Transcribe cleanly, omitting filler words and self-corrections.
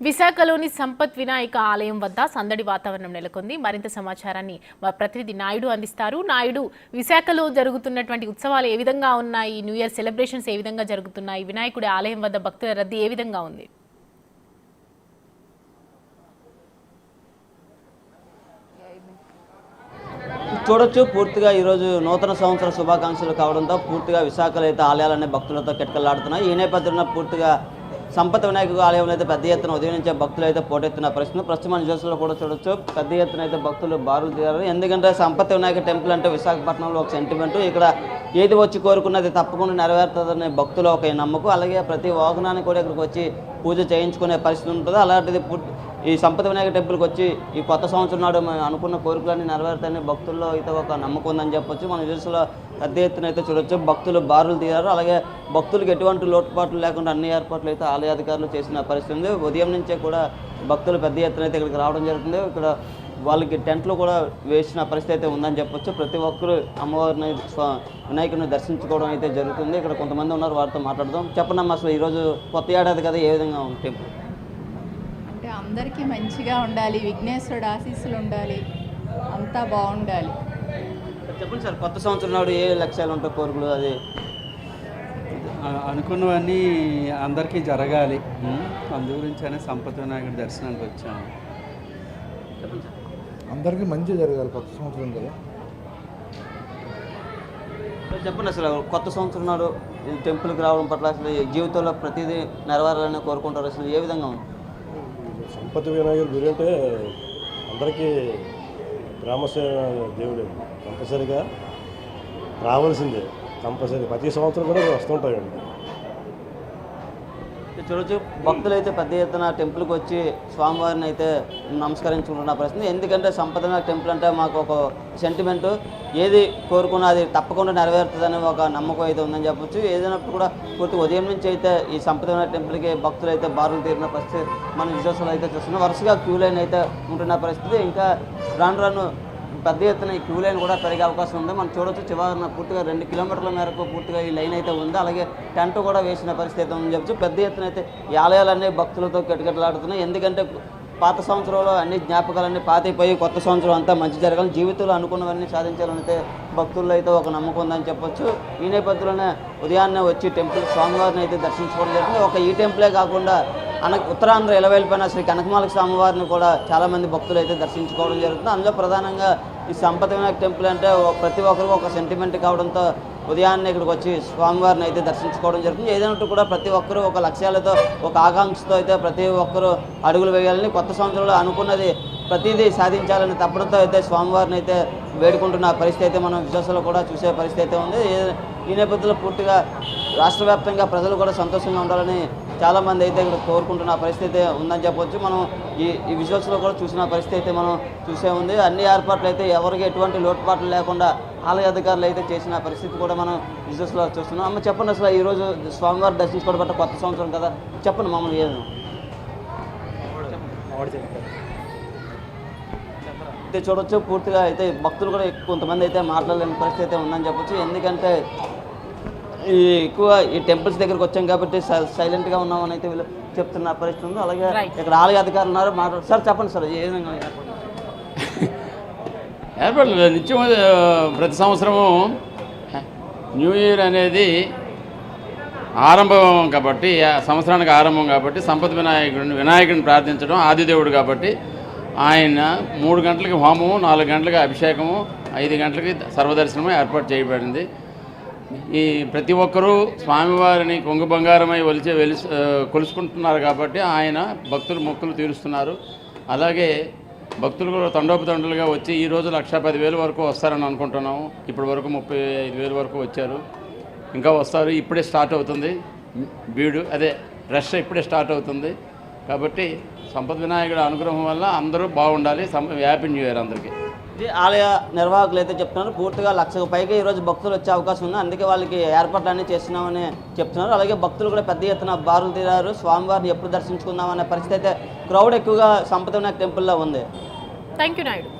విశాఖలోని సంపత్ వినాయక ఆలయం వద్ద సందడి వాతావరణం నెలకొంది. మరింత సమాచారాన్ని మా ప్రతినిధి నాయుడు అందిస్తారు. నాయుడు, విశాఖలో జరుగుతున్నటువంటి ఉత్సవాలు ఏ విధంగా ఉన్నాయి? న్యూ ఇయర్ సెలబ్రేషన్స్ ఏ విధంగా జరుగుతున్నాయి? వినాయకుడి ఆలయం వద్ద భక్తుల రద్దీ ఏ విధంగా ఉంది? చూడొచ్చు, పూర్తిగా ఈరోజు నూతన సంవత్సర శుభాకాంక్షలు కావడంతో పూర్తిగా విశాఖలో అయితే ఆలయాలన్నీ భక్తులతో కిటకలాడుతున్నాయి. ఈ నేపథ్యంలో పూర్తిగా సంపత్ వినాయక ఆలయంలో అయితే పెద్ద ఎత్తున ఉదయం నుంచే భక్తులు అయితే పోటెత్తున్న పరిస్థితి ప్రస్తుతం న్యూస్లో కూడా చూడొచ్చు. పెద్ద ఎత్తున అయితే భక్తులు బారులు తీరారు. ఎందుకంటే సంపత్ వినాయక టెంపుల్ అంటే విశాఖపట్నంలో ఒక సెంటిమెంటు. ఇక్కడ ఏది వచ్చి కోరుకున్నది తప్పకుండా నెరవేరుతుందనే భక్తులు ఒక నమ్మకం. అలాగే ప్రతి వాహనానికి కూడా ఇక్కడికి వచ్చి పూజ చేయించుకునే పరిస్థితి ఉంటుంది. అలాంటిది ఈ సంపత్ వినాయక టెంపుల్కి వచ్చి ఈ కొత్త సంవత్సరం నాడు అనుకున్న కోరికలన్నీ నెరవేరుతాయని భక్తుల్లో అయితే ఒక నమ్మకం ఉందని చెప్పొచ్చు. మన న్యూస్లో పెద్ద ఎత్తున అయితే చూడొచ్చు, భక్తులు బారులు తీరారు. అలాగే భక్తులకు ఎటువంటి లోటుపాట్లు లేకుండా అన్ని ఏర్పాట్లు అయితే ఆలయ అధికారులు చేసిన పరిస్థితి ఉంది. ఉదయం నుంచే కూడా భక్తులు పెద్ద ఎత్తున అయితే ఇక్కడికి రావడం జరుగుతుంది. ఇక్కడ వాళ్ళకి టెంట్లు కూడా వేసిన పరిస్థితి అయితే ఉందని చెప్పొచ్చు. ప్రతి ఒక్కరు అమ్మవారిని వినాయకుడిని దర్శించుకోవడం అయితే జరుగుతుంది. ఇక్కడ కొంతమంది ఉన్నారు, వారితో మాట్లాడదాం. చెప్పండి అసలు ఈరోజు కొత్త ఏడాది కదా, ఏ విధంగా ఉంది టెంపుల్? అంటే అందరికీ మంచిగా ఉండాలి, విఘ్నేశ్వరుడు ఆశీస్సులు ఉండాలి, అంతా బాగుండాలి. చెప్పండి సార్, కొత్త సంవత్సరం నాడు ఏ లక్ష్యాలు ఉంటాయి, కోరికలు? అది అనుకున్నవన్నీ అందరికీ జరగాలి. అందు గురించి సంపత్ వినాయకుడి దర్శనానికి వచ్చాము. అందరికీ మంచి జరగాలి కొత్త సంవత్సరం కదా. చెప్పండి, అసలు కొత్త సంవత్సరం నాడు ఈ టెంపుల్కి రావడం పట్ల అసలు జీవితంలో ప్రతిదీ నెరవేరాలని కోరుకుంటారు. అసలు ఏ విధంగా ఉంది? సంపత్ వినాయకుడి గురి అంటే అందరికీ గ్రామసేవ దేవుడు, కంపల్సరిగా రావాల్సిందే. కంపల్సరీ ప్రతి సంవత్సరం కూడా వస్తుంటాయండి. చూడొచ్చు, భక్తులు అయితే పెద్ద ఎత్తున టెంపుల్కి వచ్చి స్వామివారిని అయితే నమస్కరించుకుంటున్న పరిస్థితి. ఎందుకంటే సంపత్ వినాయక టెంపుల్ అంటే మాకు ఒక సెంటిమెంటు, ఏది కోరుకున్నా అది తప్పకుండా నెరవేరుతుందని ఒక నమ్మకం అయితే ఉందని చెప్పొచ్చు. ఏదైనప్పుడు కూడా పూర్తి ఉదయం నుంచి అయితే ఈ సంపత్ వినాయక టెంపుల్కి భక్తులు అయితే బారులు తీరిన పరిస్థితి మన విజువల్స్లో అయితే చూస్తున్నాం. వరుసగా క్యూ లైన్ అయితే ఉంటున్న పరిస్థితి. ఇంకా రాను పెద్ద ఎత్తున ఈ క్యూ లైన్ కూడా పెరిగే అవకాశం ఉంది. మనం చూడొచ్చు, చివరిన పూర్తిగా 2 కిలోమీటర్ల మేరకు పూర్తిగా ఈ లైన్ అయితే ఉంది. అలాగే టెంట్ కూడా వేసిన పరిస్థితి అయితే ఉందని చెప్పచ్చు. పెద్ద ఎత్తున అయితే ఈ ఆలయాలన్నీ భక్తులతో కిటకిటలాడుతున్నాయి. ఎందుకంటే పాత సంవత్సరంలో అన్ని జ్ఞాపకాలన్నీ పాతైపోయి కొత్త సంవత్సరం అంతా మంచి జరగాలని, జీవితంలో అనుకున్నవన్నీ సాధించాలని అయితే భక్తుల్లో అయితే ఒక నమ్మకం ఉందని చెప్పొచ్చు. ఈ నేపథ్యంలోనే ఉదయాన్నే వచ్చి టెంపుల్ స్వామివారిని అయితే దర్శించుకోవడం జరుగుతుంది. ఒక ఈ టెంపులే కాకుండా ఉత్తరాంధ్ర ఇలవేల్పైన శ్రీ కనకమాల స్వామివారిని కూడా చాలామంది భక్తులు అయితే దర్శించుకోవడం జరుగుతుంది. అందులో ప్రధానంగా ఈ సంపత్ వినాయక టెంపుల్ అంటే ప్రతి ఒక్కరికి ఒక సెంటిమెంట్ కావడంతో ఉదయాన్నే ఇక్కడికి వచ్చి స్వామివారిని అయితే దర్శించుకోవడం జరుగుతుంది. ఏదైనా కూడా ప్రతి ఒక్కరూ ఒక లక్ష్యాలతో, ఒక ఆకాంక్షతో అయితే ప్రతి ఒక్కరూ అడుగులు వేయాలని, కొత్త సంవత్సరంలో అనుకున్నది ప్రతిదీ సాధించాలని తప్పడంతో అయితే స్వామివారిని అయితే వేడుకుంటున్న పరిస్థితి అయితే మనం విశ్వాసంలో కూడా చూసే పరిస్థితి అయితే ఉంది. ఈ నేపథ్యంలో పూర్తిగా రాష్ట్ర వ్యాప్తంగా ప్రజలు కూడా సంతోషంగా ఉండాలని చాలామంది అయితే ఇక్కడ కోరుకుంటున్న పరిస్థితి ఉందని చెప్పొచ్చు. మనం ఈ విజువల్స్లో కూడా చూసిన పరిస్థితి అయితే మనం చూసే ఉంది. అన్ని ఏర్పాట్లు అయితే ఎవరికి ఎటువంటి లోటుపాట్లు లేకుండా ఆలయ అధికారులు అయితే చేసిన పరిస్థితి కూడా మనం విజువల్స్లో చూస్తున్నాం. అమ్మ, చెప్పండి, అసలు ఈరోజు స్వామివారి దర్శించుకోవడం పట్ల కొత్త సంవత్సరం కదా, చెప్పండి మామూలు ఏదో అయితే చూడొచ్చు. పూర్తిగా అయితే భక్తులు కూడా కొంతమంది అయితే మాట్లాడలేని పరిస్థితి అయితే ఉందని చెప్పొచ్చు. ఎందుకంటే ఎక్కువ ఈ టెంపుల్స్ దగ్గరికి వచ్చాం కాబట్టి సైలెంట్గా ఉన్నామని అయితే వీళ్ళు చెప్తున్న పరిస్థితి ఉంది. అలాగే ఇక్కడ ఆలయ అధికారులు ఉన్నారు, మాట్లాడు. సార్ చెప్పండి సార్, ఏ విధంగా ఏర్పాట్లు నిత్యం ప్రతి సంవత్సరము న్యూ ఇయర్ అనేది ఆరంభం కాబట్టి, సంవత్సరానికి ఆరంభం కాబట్టి సంపత్ వినాయకుడిని ప్రార్థించడం, ఆదిదేవుడు కాబట్టి ఆయన 3 గంటలకి హోమము, 4 గంటలకి అభిషేకము, 5 గంటలకి సర్వదర్శనము ఏర్పాటు చేయబడింది. ఈ ప్రతి ఒక్కరూ స్వామివారిని కొంగు బంగారమై కొలుసుకుంటున్నారు కాబట్టి ఆయన భక్తులు మొక్కులు తీరుస్తున్నారు. అలాగే భక్తులు కూడా తండోపతండులుగా వచ్చి ఈరోజు 1,10,000 వరకు వస్తారని అనుకుంటున్నాము. ఇప్పటి వరకు 35,000 వరకు వచ్చారు, ఇంకా వస్తారు. ఇప్పుడే స్టార్ట్ అవుతుంది భీడు, అదే రష్ ఇప్పుడే స్టార్ట్ అవుతుంది. కాబట్టి సంపత్ వినాయకుడి అనుగ్రహం వల్ల అందరూ బాగుండాలి. హ్యాపీ న్యూ ఇయర్ అందరికీ. ఆలయ నిర్వాహకులు అయితే చెప్తున్నారు, పూర్తిగా 1,00,000కు పైగా ఈరోజు భక్తులు వచ్చే అవకాశం ఉంది. అందుకే వాళ్ళకి ఏర్పాట్లన్నీ చేస్తున్నామని చెప్తున్నారు. అలాగే భక్తులు కూడా పెద్ద ఎత్తున బారులు తీరారు. స్వామివారిని ఎప్పుడు దర్శించుకుందామనే పరిస్థితి అయితే క్రౌడ్ ఎక్కువగా సంపత్ వినాయక టెంపుల్లో ఉంది. Thank you Naidu.